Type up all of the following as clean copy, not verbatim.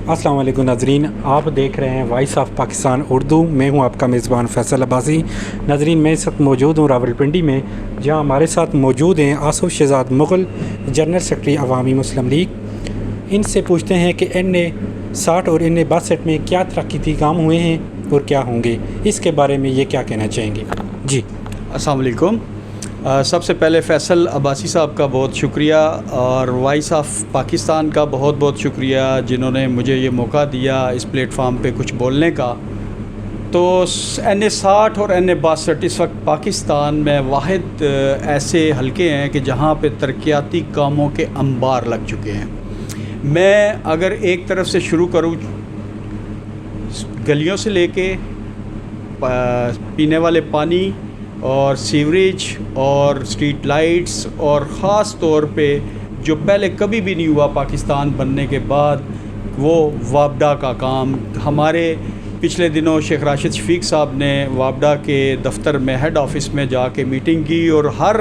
السلام علیکم ناظرین، آپ دیکھ رہے ہیں وائس آف پاکستان اردو۔ میں ہوں آپ کا میزبان فیصل عباسی۔ ناظرین، میں اس وقت موجود ہوں راولپنڈی میں، جہاں ہمارے ساتھ موجود ہیں آصف شہزاد مغل، جنرل سیکرٹری عوامی مسلم لیگ۔ ان سے پوچھتے ہیں کہ N60 اور N62 میں کیا ترقیاتی کام ہوئے ہیں اور کیا ہوں گے، اس کے بارے میں یہ کیا کہنا چاہیں گے؟ جی السلام علیکم۔ سب سے پہلے فیصل عباسی صاحب کا بہت شکریہ اور وائس آف پاکستان کا بہت بہت شکریہ جنہوں نے مجھے یہ موقع دیا اس پلیٹ فارم پہ کچھ بولنے کا۔ تو N60 اور N62 اس وقت پاکستان میں واحد ایسے حلقے ہیں کہ جہاں پہ ترقیاتی کاموں کے انبار لگ چکے ہیں۔ میں اگر ایک طرف سے شروع کروں، گلیوں سے لے کے پینے والے پانی اور سیوریج اور اسٹریٹ لائٹس، اور خاص طور پہ جو پہلے کبھی بھی نہیں ہوا پاکستان بننے کے بعد، وہ وابڈا کا کام۔ ہمارے پچھلے دنوں شیخ راشد شفیق صاحب نے وابڈا کے دفتر میں ہیڈ آفس میں جا کے میٹنگ کی، اور ہر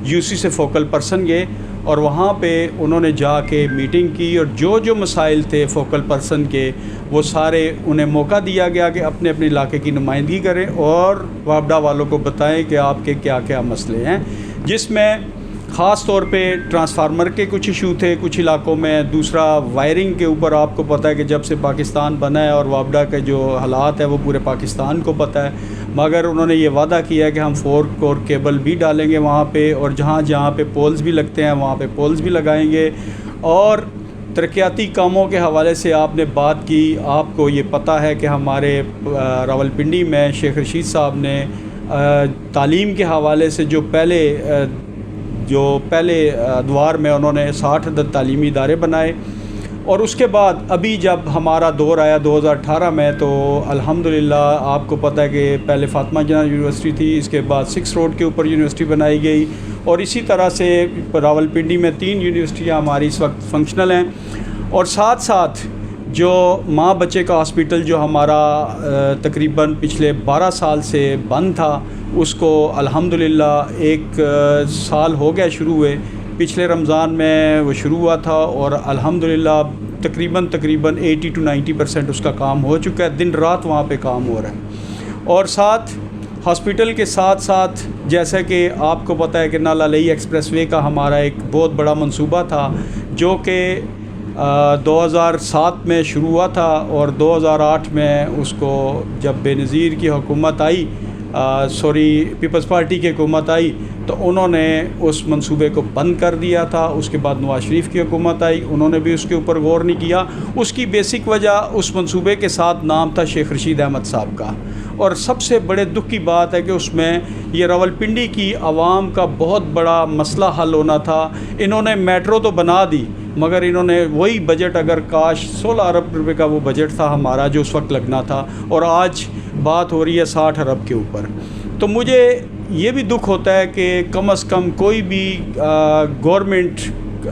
UC سے فوکل پرسن گئے اور وہاں پہ انہوں نے جا کے میٹنگ کی، اور جو مسائل تھے فوکل پرسن کے وہ سارے انہیں موقع دیا گیا کہ اپنے اپنے علاقے کی نمائندگی کریں اور وابڈا والوں کو بتائیں کہ آپ کے کیا کیا مسئلے ہیں، جس میں خاص طور پہ ٹرانسفارمر کے کچھ ایشو تھے کچھ علاقوں میں۔ دوسرا وائرنگ کے اوپر آپ کو پتہ ہے کہ جب سے پاکستان بنا ہے اور وابڈا کے جو حالات ہیں وہ پورے پاکستان کو پتہ ہے، مگر انہوں نے یہ وعدہ کیا کہ ہم 4 کور کیبل بھی ڈالیں گے وہاں پہ، اور جہاں جہاں پہ پولز بھی لگتے ہیں وہاں پہ پولز بھی لگائیں گے۔ اور ترقیاتی کاموں کے حوالے سے آپ نے بات کی، آپ کو یہ پتہ ہے کہ ہمارے راولپنڈی میں شیخ رشید صاحب نے تعلیم کے حوالے سے جو پہلے ادوار میں انہوں نے 60 عدد تعلیمی ادارے بنائے، اور اس کے بعد ابھی جب ہمارا دور آیا 2018 میں، تو الحمدللہ آپ کو پتہ ہے کہ پہلے فاطمہ جناح یونیورسٹی تھی، اس کے بعد 6 روڈ کے اوپر یونیورسٹی بنائی گئی، اور اسی طرح سے راولپنڈی میں 3 یونیورسٹیاں ہماری اس وقت فنکشنل ہیں۔ اور ساتھ ساتھ جو ماں بچے کا ہاسپٹل جو ہمارا تقریباً پچھلے 12 سال سے بند تھا، اس کو الحمدللہ 1 سال ہو گیا شروع ہوئے۔ پچھلے رمضان میں وہ شروع ہوا تھا، اور الحمدللہ تقریباً 80 to 90% اس کا کام ہو چکا ہے، دن رات وہاں پہ کام ہو رہا ہے۔ اور ساتھ ہاسپٹل کے ساتھ ساتھ جیسا کہ آپ کو پتہ ہے کہ نالا لئی ایکسپریس وے کا ہمارا ایک بہت بڑا منصوبہ تھا، جو کہ 2007 میں شروع ہوا تھا، اور 2008 میں اس کو جب بے نظیر کی حکومت آئی، پیپلز پارٹی کی حکومت آئی، تو انہوں نے اس منصوبے کو بند کر دیا تھا۔ اس کے بعد نواز شریف کی حکومت آئی، انہوں نے بھی اس کے اوپر غور نہیں کیا۔ اس کی بیسک وجہ اس منصوبے کے ساتھ نام تھا شیخ رشید احمد صاحب کا، اور سب سے بڑے دکھ کی بات ہے کہ اس میں یہ راولپنڈی کی عوام کا بہت بڑا مسئلہ حل ہونا تھا۔ انہوں نے میٹرو تو بنا دی، مگر انہوں نے وہی بجٹ، اگر کاش 16 ارب روپے کا وہ بجٹ تھا ہمارا جو اس وقت لگنا تھا، اور آج بات ہو رہی ہے 60 ارب کے اوپر۔ تو مجھے یہ بھی دکھ ہوتا ہے کہ کم از کم کوئی بھی گورنمنٹ،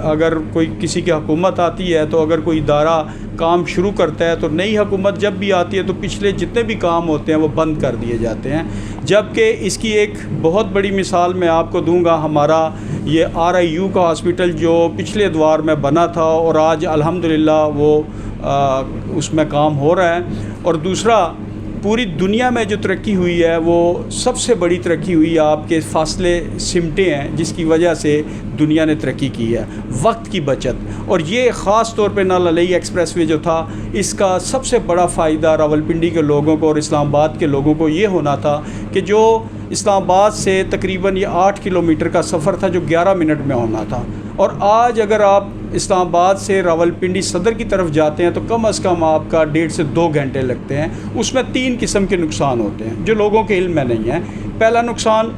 اگر کوئی کسی کی حکومت آتی ہے، تو اگر کوئی ادارہ کام شروع کرتا ہے، تو نئی حکومت جب بھی آتی ہے تو پچھلے جتنے بھی کام ہوتے ہیں وہ بند کر دیے جاتے ہیں۔ جبکہ اس کی ایک بہت بڑی مثال میں آپ کو دوں گا، ہمارا یہ RIU کا ہاسپٹل جو پچھلے ادوار میں بنا تھا، اور آج الحمدللہ وہ اس میں کام ہو رہا ہے۔ اور دوسرا، پوری دنیا میں جو ترقی ہوئی ہے وہ سب سے بڑی ترقی ہوئی ہے، آپ کے فاصلے سمٹے ہیں، جس کی وجہ سے دنیا نے ترقی کی ہے، وقت کی بچت۔ اور یہ خاص طور پہ نالا لئی ایکسپریس وے جو تھا، اس کا سب سے بڑا فائدہ راولپنڈی کے لوگوں کو اور اسلام آباد کے لوگوں کو یہ ہونا تھا کہ جو اسلام آباد سے تقریباً یہ 8 کلومیٹر کا سفر تھا جو 11 منٹ میں ہونا تھا، اور آج اگر آپ اسلام آباد سے راولپنڈی صدر کی طرف جاتے ہیں تو کم از کم آپ کا 1.5 سے 2 گھنٹے لگتے ہیں۔ اس میں 3 قسم کے نقصان ہوتے ہیں جو لوگوں کے علم میں نہیں ہیں۔ پہلا نقصان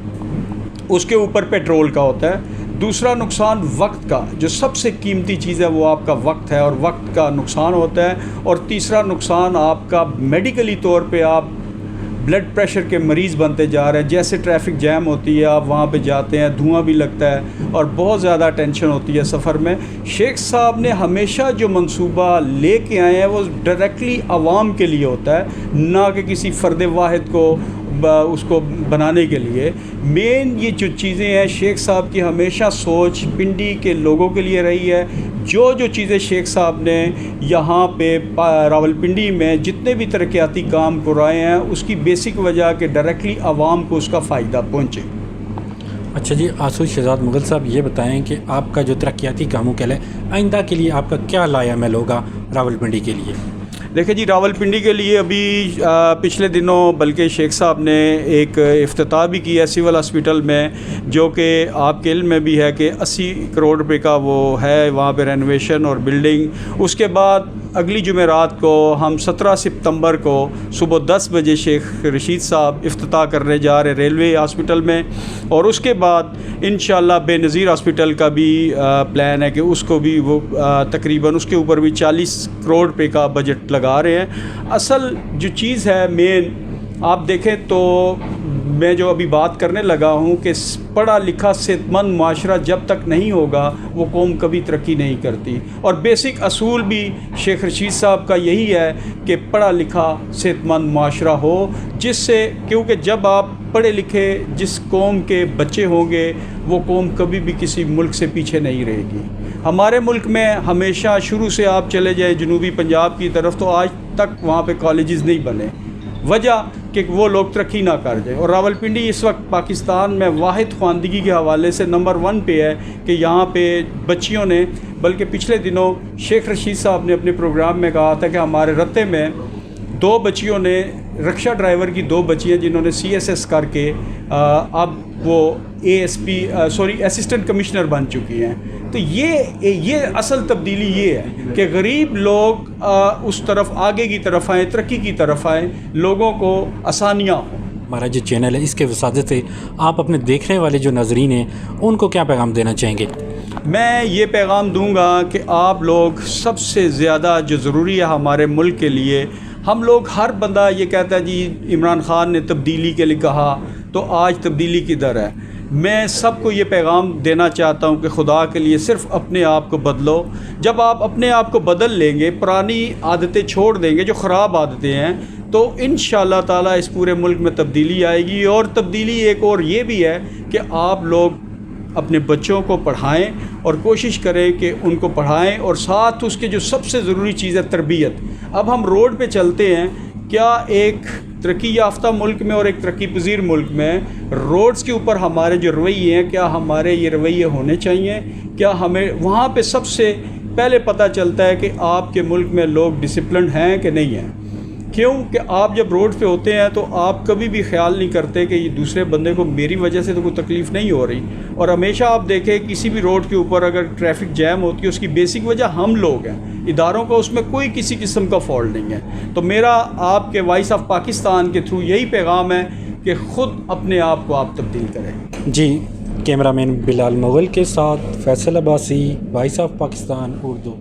اس کے اوپر پیٹرول کا ہوتا ہے، دوسرا نقصان وقت کا، جو سب سے قیمتی چیز ہے وہ آپ کا وقت ہے، اور وقت کا نقصان ہوتا ہے، اور تیسرا نقصان آپ کا میڈیکلی طور پہ آپ بلڈ پریشر کے مریض بنتے جا رہے ہیں۔ جیسے ٹریفک جیم ہوتی ہے، آپ وہاں پہ جاتے ہیں، دھواں بھی لگتا ہے اور بہت زیادہ ٹینشن ہوتی ہے سفر میں۔ شیخ صاحب نے ہمیشہ جو منصوبہ لے کے آئے ہیں وہ ڈائریکٹلی عوام کے لیے ہوتا ہے، نہ کہ کسی فرد واحد کو اس کو بنانے کے لیے۔ مین یہ جو چیزیں ہیں، شیخ صاحب کی ہمیشہ سوچ پنڈی کے لوگوں کے لیے رہی ہے۔ جو چیزیں شیخ صاحب نے یہاں پہ راولپنڈی میں جتنے بھی ترقیاتی کام کرائے ہیں اس کی بیسک وجہ کہ ڈائریکٹلی عوام کو اس کا فائدہ پہنچے۔ اچھا جی، آسود شہزاد مغل صاحب یہ بتائیں کہ آپ کا جو ترقیاتی کاموں کے لیے آئندہ کے لیے آپ کا کیا لائے عمل ہوگا راولپنڈی کے لیے؟ دیکھیں جی، راولپنڈی کے لیے ابھی پچھلے دنوں بلکہ شیخ صاحب نے ایک افتتاح بھی کیا ہے سول ہاسپٹل میں، جو کہ آپ کے علم میں بھی ہے کہ 80 کروڑ روپے کا وہ ہے وہاں پہ رینوویشن اور بلڈنگ۔ اس کے بعد اگلی جمعرات کو ہم 17 ستمبر کو صبح 10 بجے شیخ رشید صاحب افتتاح کرنے جا رہے ریلوے ہاسپٹل میں، اور اس کے بعد انشاءاللہ بے نظیر ہاسپٹل کا بھی پلان ہے کہ اس کو بھی وہ تقریباً اس کے اوپر بھی 40 کروڑ روپے کا بجٹ لگا رہے ہیں۔ اصل جو چیز ہے مین آپ دیکھیں تو میں جو ابھی بات کرنے لگا ہوں کہ پڑھا لکھا صحت مند معاشرہ جب تک نہیں ہوگا وہ قوم کبھی ترقی نہیں کرتی، اور بیسک اصول بھی شیخ رشید صاحب کا یہی ہے کہ پڑھا لکھا صحت مند معاشرہ ہو، جس سے کیونکہ جب آپ پڑھے لکھے جس قوم کے بچے ہوں گے وہ قوم کبھی بھی کسی ملک سے پیچھے نہیں رہے گی۔ ہمارے ملک میں ہمیشہ شروع سے آپ چلے جائیں جنوبی پنجاب کی طرف تو آج تک وہاں پہ کالجز نہیں بنے، وجہ کہ وہ لوگ ترقی نہ کر جائیں، اور راولپنڈی اس وقت پاکستان میں واحد خواندگی کے حوالے سے نمبر 1 پہ ہے کہ یہاں پہ بچیوں نے، بلکہ پچھلے دنوں شیخ رشید صاحب نے اپنے پروگرام میں کہا تھا کہ ہمارے رتے میں 2 بچیوں نے، رکشہ ڈرائیور کی 2 بچیاں جنہوں نے CSS کر کے اب وہ اسسٹنٹ کمشنر بن چکی ہیں۔ تو یہ اصل تبدیلی یہ ہے کہ غریب لوگ اس طرف آگے کی طرف آئیں، ترقی کی طرف آئیں، لوگوں کو آسانیاں ہوں۔ ہمارا جو چینل ہے اس کے وسادت سے آپ اپنے دیکھنے والے جو ناظرین ہیں ان کو کیا پیغام دینا چاہیں گے؟ میں یہ پیغام دوں گا کہ آپ لوگ سب سے زیادہ جو ضروری ہے ہمارے ملک کے لیے، ہم لوگ ہر بندہ یہ کہتا ہے جی عمران خان نے تبدیلی کے لیے کہا تو آج تبدیلی کدھر ہے؟ میں سب کو یہ پیغام دینا چاہتا ہوں کہ خدا کے لیے صرف اپنے آپ کو بدلو۔ جب آپ اپنے آپ کو بدل لیں گے، پرانی عادتیں چھوڑ دیں گے جو خراب عادتیں ہیں، تو انشاءاللہ تعالیٰ اس پورے ملک میں تبدیلی آئے گی۔ اور تبدیلی ایک اور یہ بھی ہے کہ آپ لوگ اپنے بچوں کو پڑھائیں اور کوشش کریں کہ ان کو پڑھائیں، اور ساتھ اس کے جو سب سے ضروری چیز ہے تربیت۔ اب ہم روڈ پہ چلتے ہیں، کیا ایک ترقی یافتہ ملک میں اور ایک ترقی پذیر ملک میں روڈز کے اوپر ہمارے جو رویے ہیں، کیا ہمارے یہ رویے ہونے چاہیے؟ کیا ہمیں وہاں پہ سب سے پہلے پتہ چلتا ہے کہ آپ کے ملک میں لوگ ڈسپلنڈ ہیں کہ نہیں ہیں؟ کیوں کہ آپ جب روڈ پہ ہوتے ہیں تو آپ کبھی بھی خیال نہیں کرتے کہ یہ دوسرے بندے کو میری وجہ سے تو کوئی تکلیف نہیں ہو رہی، اور ہمیشہ آپ دیکھیں کسی بھی روڈ کے اوپر اگر ٹریفک جیم ہوتی ہے اس کی بیسک وجہ ہم لوگ ہیں، اداروں کا اس میں کوئی کسی قسم کا فالٹ نہیں ہے۔ تو میرا آپ کے وائس آف پاکستان کے تھرو یہی پیغام ہے کہ خود اپنے آپ کو آپ تبدیل کریں۔ جی، کیمرہ مین بلال مغل کے ساتھ فیصل عباسی، وائس آف پاکستان اردو۔